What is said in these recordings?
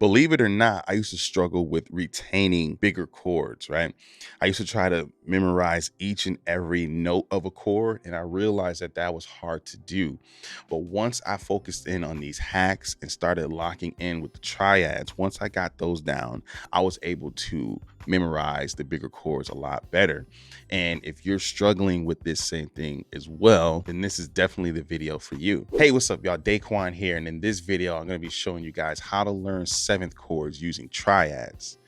Believe it or not, I used to struggle with retaining bigger chords, right? I used to try to memorize each and every note of a chord, and I realized that that was hard to do. But once I focused in on these hacks and started locking in with the triads, once I got those down, I was able to memorize the bigger chords a lot better. And if you're struggling with this same thing as well, then this is definitely the video for you. Hey, what's up, y'all? Deyquan here, and in this video, I'm going to be showing you guys how to learn seventh chords using triads.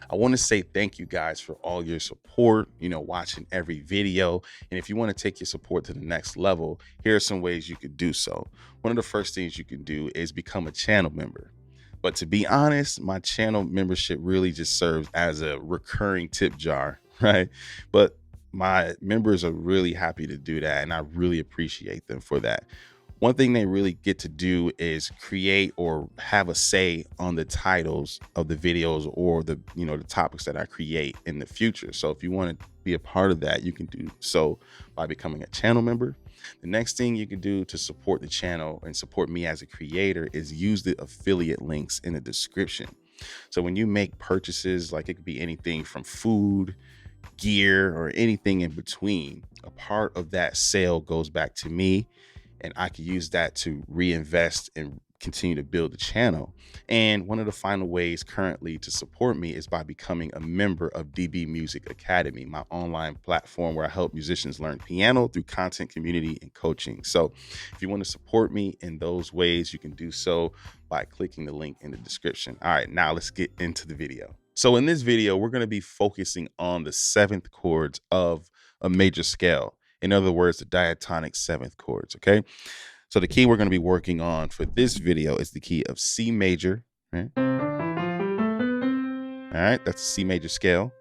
I want to say thank you guys for all your support, watching every video. And if you want to take your support to the next level, here are some ways you could do so. One of the first things you can do is become a channel member. But to be honest, my channel membership really just serves as a recurring tip jar, right? But my members are really happy to do that, and I really appreciate them for that. One thing they really get to do is create or have a say on the titles of the videos or the topics that I create in the future. So if you want to be a part of that, you can do so by becoming a channel member. The next thing you can do to support the channel and support me as a creator is use the affiliate links in the description. So when you make purchases, like it could be anything from food, gear, or anything in between, a part of that sale goes back to me, and I can use that to reinvest and continue to build the channel. And one of the final ways currently to support me is by becoming a member of DB Music Academy, my online platform where I help musicians learn piano through content, community, and coaching. So if you want to support me in those ways, you can do so by clicking the link in the description. All right, now let's get into the video. So in this video, we're going to be focusing on the seventh chords of a major scale. In other words, the diatonic seventh chords, okay? So the key we're going to be working on for this video is the key of C major, right? All right, that's a C major scale.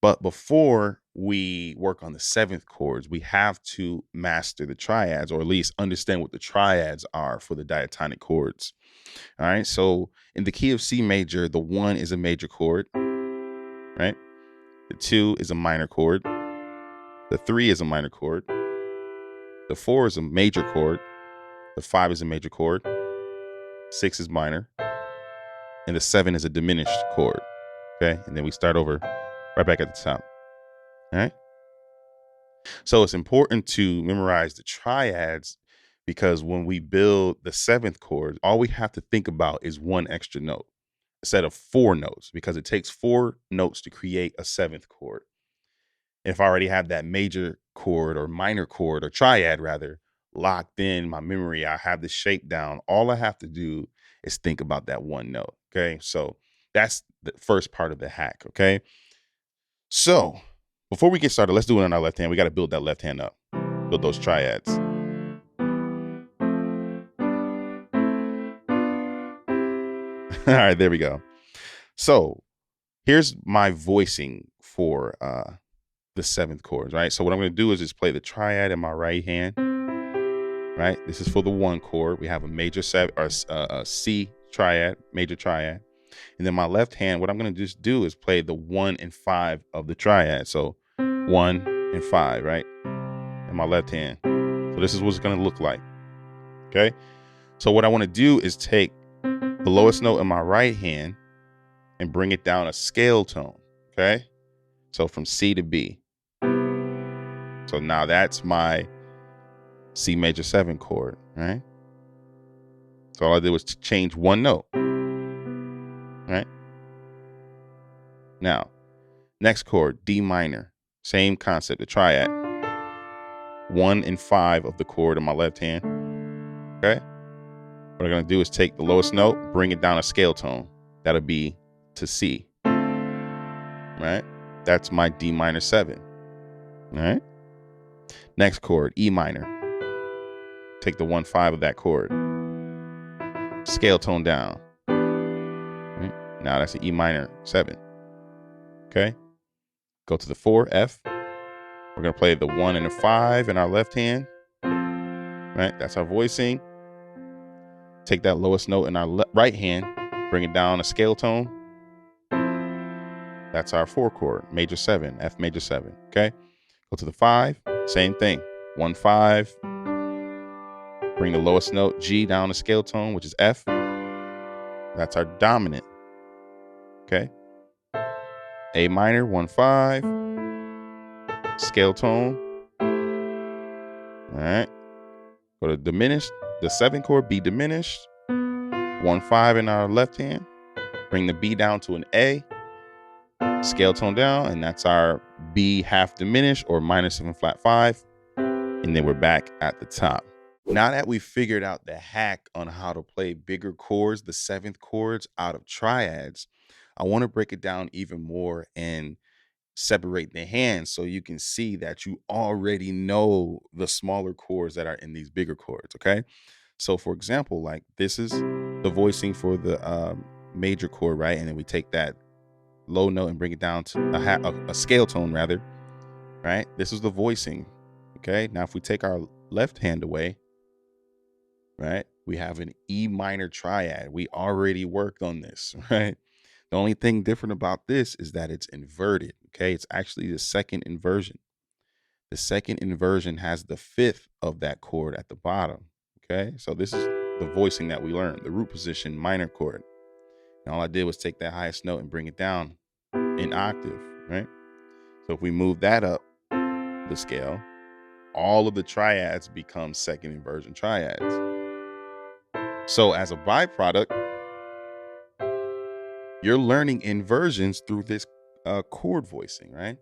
But before we work on the seventh chords, we have to master the triads, or at least understand what the triads are for the diatonic chords. All right, so in the key of C major, the 1 is a major chord, right? The 2 is a minor chord. The 3 is a minor chord. The 4 is a major chord. The 5 is a major chord. 6 is minor. And the 7 is a diminished chord. Okay. And then we start over right back at the top. All right. So it's important to memorize the triads, because when we build the seventh chord, all we have to think about is one extra note instead of 4 notes, because it takes 4 notes to create a seventh chord. If I already have that major chord or minor chord or triad rather locked in my memory, I have the shape down. All I have to do is think about that one note. Okay. So that's the first part of the hack. Okay. So before we get started, let's do it on our left hand. We got to build that left hand up, build those triads. All right, there we go. So here's my voicing for the seventh chords, right? So what I'm going to do is just play the triad in my right hand, right? This is for the 1 chord. We have a major seven or a C triad, major triad. And then my left hand, what I'm going to just do is play the 1 and 5 of the triad. So 1 and 5, right? In my left hand. So this is what it's going to look like. Okay. So what I want to do is take the lowest note in my right hand and bring it down a scale tone. Okay. So from C to B. So now that's my C major 7 chord, right? So all I did was change 1 note, right? Now, next chord, D minor, same concept, the triad. 1 and 5 of the chord in my left hand, okay? What I'm gonna do is take the lowest note, bring it down a scale tone. That'll be to C, right? That's my D minor 7, all right? Next chord, E minor. Take the 1/5 of that chord. Scale tone down. Right? Now that's an E minor 7. Okay. Go to the 4, F. We're going to play the 1 and the 5 in our left hand. Right? That's our voicing. Take that lowest note in our right hand. Bring it down a scale tone. That's our 4 chord, major 7, F major 7. Okay. Go to the 5. Same thing. 1, 5. Bring the lowest note, G, down a scale tone, which is F. That's our dominant. Okay. A minor, 1/5. Scale tone. All right. Go to diminished. The 7th chord, B diminished. 1/5 in our left hand. Bring the B down to an A. Scale tone down, and that's our B half diminished or minor 7 flat 5. And then we're back at the top. Now that we've figured out the hack on how to play bigger chords, the 7th chords out of triads, I want to break it down even more and separate the hands so you can see that you already know the smaller chords that are in these bigger chords. Okay. So for example, like this is the voicing for the major chord, right? And then we take that low note and bring it down to a scale tone rather, right? This is the voicing. Okay. Now if we take our left hand away, right, we have an E minor triad. We already worked on this, right? The only thing different about this is that it's inverted. Okay. It's actually the second inversion. The second inversion has the 5th of that chord at the bottom. Okay. So this is the voicing that we learned, the root position minor chord. And all I did was take that highest note and bring it down in octave, right? So if we move that up the scale, all of the triads become second inversion triads. So as a byproduct, you're learning inversions through this chord voicing, right?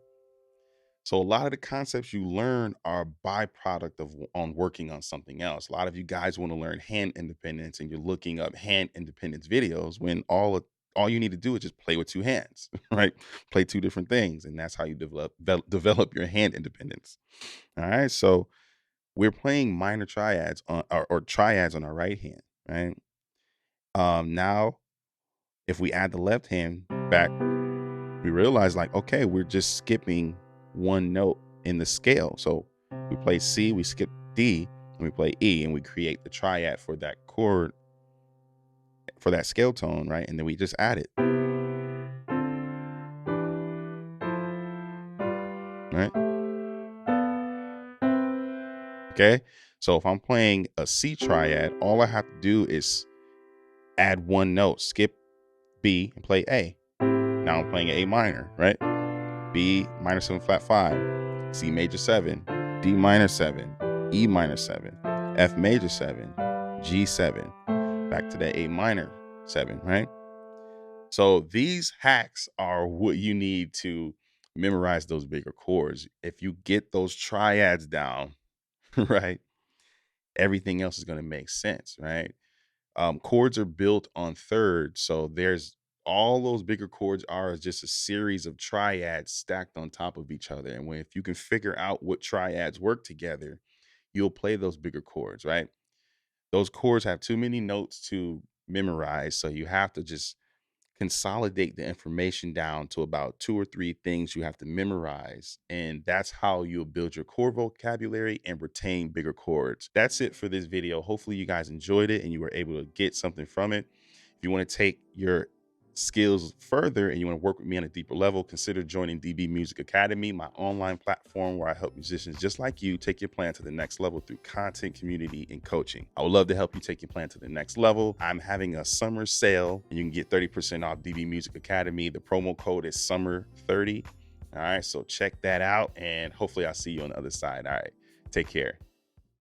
So a lot of the concepts you learn are a byproduct of on working on something else. A lot of you guys want to learn hand independence and you're looking up hand independence videos when all you need to do is just play with 2 hands, right? Play 2 different things, and that's how you develop your hand independence. All right. So we're playing minor triads or triads on our right hand, right? Now if we add the left hand back, we realize like, okay, we're just skipping 1 note in the scale. So we play C, we skip D, and we play E, and we create the triad for that chord, for that scale tone, right? And then we just add it, right? Okay. So if I'm playing a C triad, all I have to do is add 1 note, skip B and play A. Now I'm playing A minor, right? B minor 7 flat 5, C major 7, D minor 7, E minor 7, F major 7, G 7, back to the A minor 7, right? So these hacks are what you need to memorize those bigger chords. If you get those triads down, right, everything else is going to make sense, right? Chords are built on thirds, so there's all those bigger chords are just a series of triads stacked on top of each other. And if you can figure out what triads work together, you'll play those bigger chords, right? Those chords have too many notes to memorize, so you have to just consolidate the information down to about 2 or 3 things you have to memorize. And that's how you'll build your chord vocabulary and retain bigger chords. That's it for this video. Hopefully you guys enjoyed it and you were able to get something from it. If you want to take your skills further and you want to work with me on a deeper level, consider joining DB Music Academy, my online platform where I help musicians just like you take your plan to the next level through content, community, and coaching. I would love to help you take your plan to the next level. I'm having a summer sale and you can get 30% off DB Music Academy. The promo code is summer30. All right, so check that out and hopefully I'll see you on the other side. All right, take care.